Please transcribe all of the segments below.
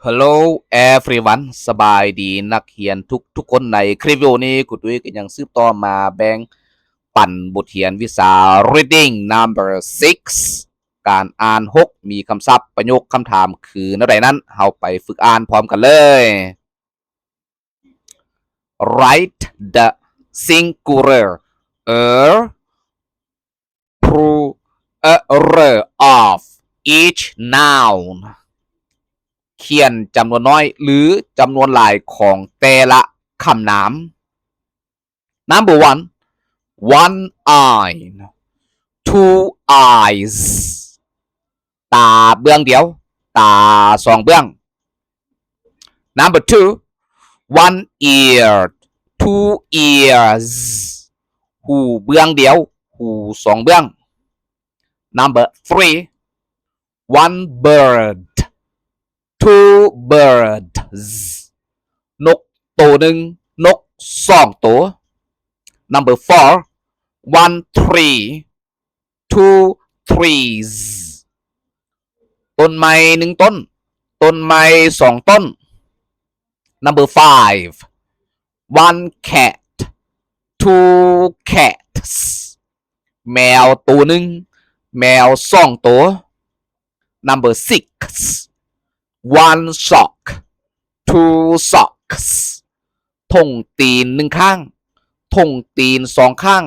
Hello everyone สบายดีนักเรียนทุกคนในคลิปวิดีโอนี้ครูตุ้ยก็ยังสืบต่อมาแบ่งปันบทเรียนวิชา Reading number 6 การอ่าน6มีคำศัพท์ประโยคคำถามคือแนวใดนั้นเฮาไปฝึกอ่านพร้อมกันเลย Write the singular plural of each nounเขียนจำนวนน้อยหรือจำนวนหลายของแต่ละคำนาม Number 1 eye 2 eyes ตาเบื้องเดียวตาสองเบื้อง Number 2 1 ear 2 ears หูเบื้องเดียวหูสองเบื้อง Number 3 1 bird2 birds นกตัวหนึ่งนกสองตัว Number 4 1 tree 2 trees ต้นไม้หนึ่งต้นต้นไม้สองต้น Number 5 1 cat 2 cats แมวตัวหนึ่งแมวสองตัว Number 6 1 sock 2 socks ทงตีนหนึ่งข้างทงตีนสองข้าง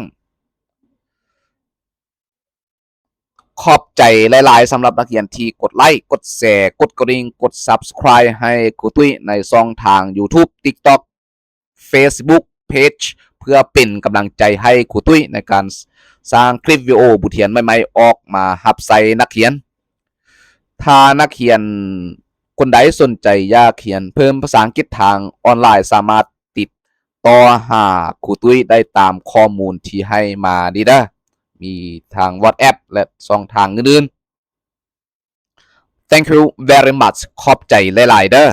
ขอบใจหลายๆสำหรับนักเรียนที่กดไลค์กดแชร์กดกระดิ่งกด Subscribe ให้ครูตุ้ยในช่องทาง YouTube TikTok Facebook Page เพื่อเป็นกำลังใจให้ครูตุ้ยในการสร้างคลิปวิดีโอบทเรียนใหม่ๆออกมารับใช้นักเรียนถ้านักเรียนคนใดสนใจอยากเขียนเพิ่มภาษาอังกฤษทางออนไลน์สามารถติดต่อหาครูตุ้ยได้ตามข้อมูลที่ให้มาดีเด้อมีทาง WhatsApp และช่องทางอื่นๆ Thank you very much ขอบใจหลายๆเด้อ